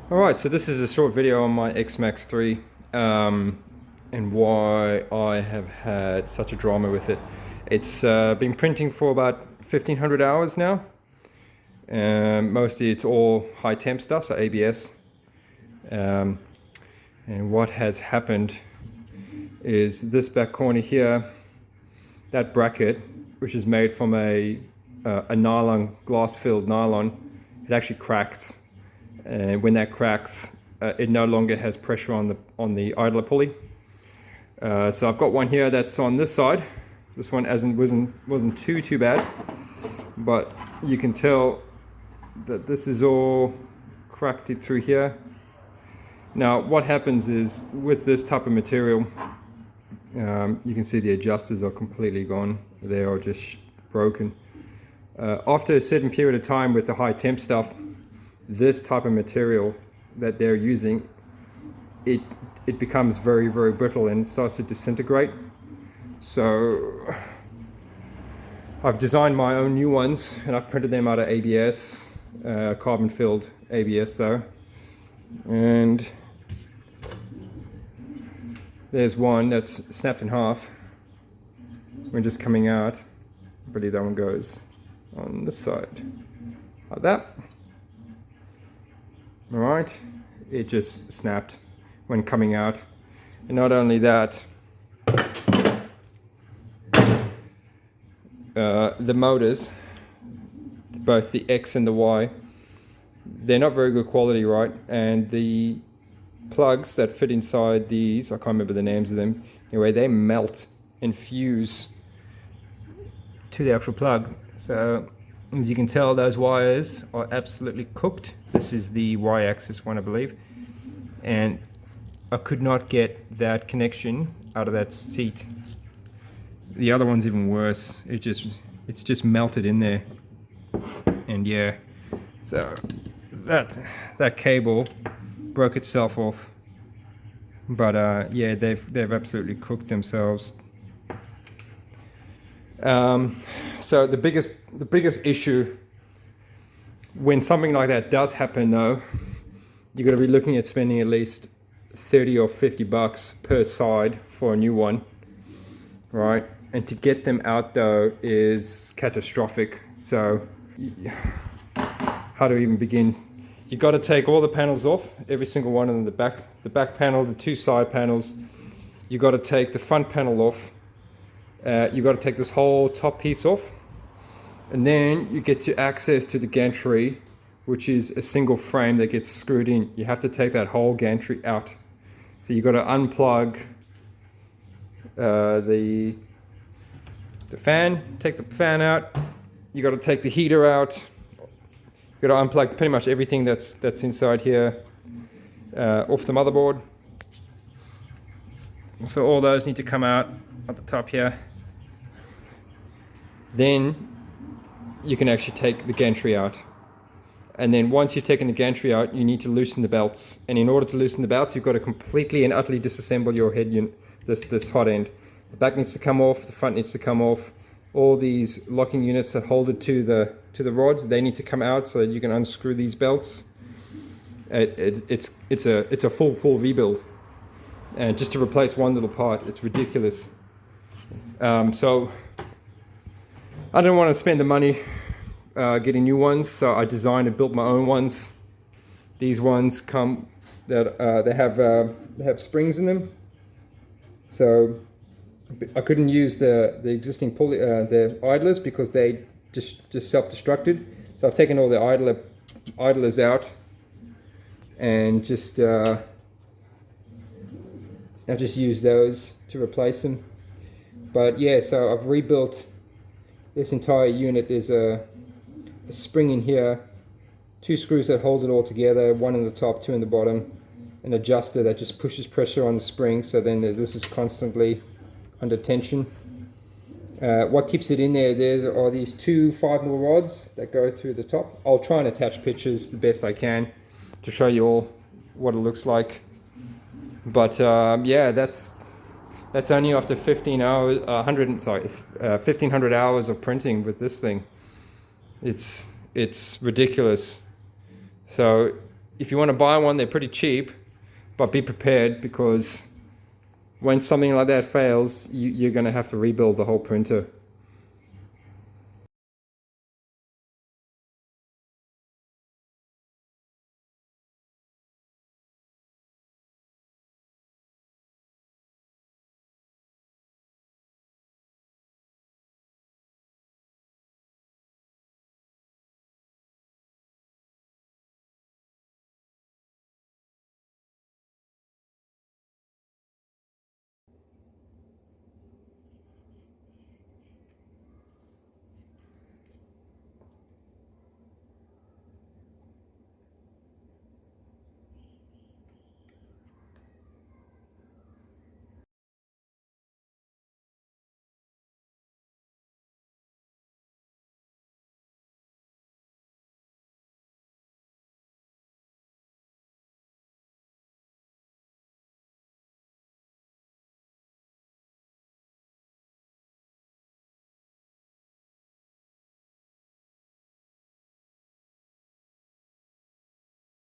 Alright, so this is a short video on my X Max 3 and why I have had such a drama with it. It's been printing for about 1500 hours now. Mostly it's all high temp stuff, so ABS. And what has happened is this back corner here, that bracket, which is made from a nylon, glass-filled nylon, it actually cracks. And when that cracks, it no longer has pressure on the idler pulley. So I've got one here that's on this side. This one wasn't too bad, but you can tell that this is all cracked it through here. Now what happens is with this type of material, you can see the adjusters are completely gone. They are just broken. After a certain period of time with the high temp stuff, this type of material that they're using, it becomes very brittle and starts to disintegrate. So I've designed my own new ones and I've printed them out of ABS, carbon filled ABS though. And there's one that's snapped in half when just coming out. I believe that one goes on this side like that. Alright, it just snapped when coming out. And not only that, the motors, both the X and the Y, they're not very good quality, right? And the plugs that fit inside these, I can't remember the names of them, anyway, they melt and fuse to the actual plug. So as you can tell, those wires are absolutely cooked. This is the Y-axis one, I believe, and I could not get that connection out of that seat. The other one's even worse. It's just melted in there, and yeah, so that cable broke itself off. But yeah, they've absolutely cooked themselves. So the biggest issue when something like that does happen, though, you're going to be looking at spending at least 30 or 50 bucks per side for a new one, right? And to get them out though is catastrophic. So how do we even begin? You got to take all the panels off, every single one of them, the back panel, the two side panels. You got to take the front panel off. You got to take this whole top piece off, and then you get to access to the gantry, which is a single frame that gets screwed in. You have to take that whole gantry out. So you got to unplug the fan, take the fan out. You got to take the heater out. You got to unplug pretty much everything that's inside here off the motherboard. So all those need to come out at the top here. Then you can actually take the gantry out. And then once you've taken the gantry out, you need to loosen the belts. And in order to loosen the belts, you've got to completely and utterly disassemble your head unit, this hot end. The back needs to come off, the front needs to come off. All these locking units that hold it to the rods, they need to come out so that you can unscrew these belts. It's a full rebuild. And just to replace one little part, it's ridiculous. So I didn't want to spend the money getting new ones, so I designed and built my own ones. These ones come that they have springs in them, so I couldn't use the existing pulley, the idlers, because they just self-destructed. So I've taken all the idlers out and just I've just used those to replace them. But yeah, so I've rebuilt this entire unit. There's a spring in here, two screws that hold it all together, one in the top, two in the bottom, an adjuster that just pushes pressure on the spring, so then this is constantly under tension. What keeps it in there are these two 5mm rods that go through the top. I'll try and attach pictures the best I can to show you all what it looks like. But yeah, that's only after 1500 hours of printing with this thing. It's ridiculous. So if you want to buy one, they're pretty cheap, but be prepared, because when something like that fails, you're going to have to rebuild the whole printer.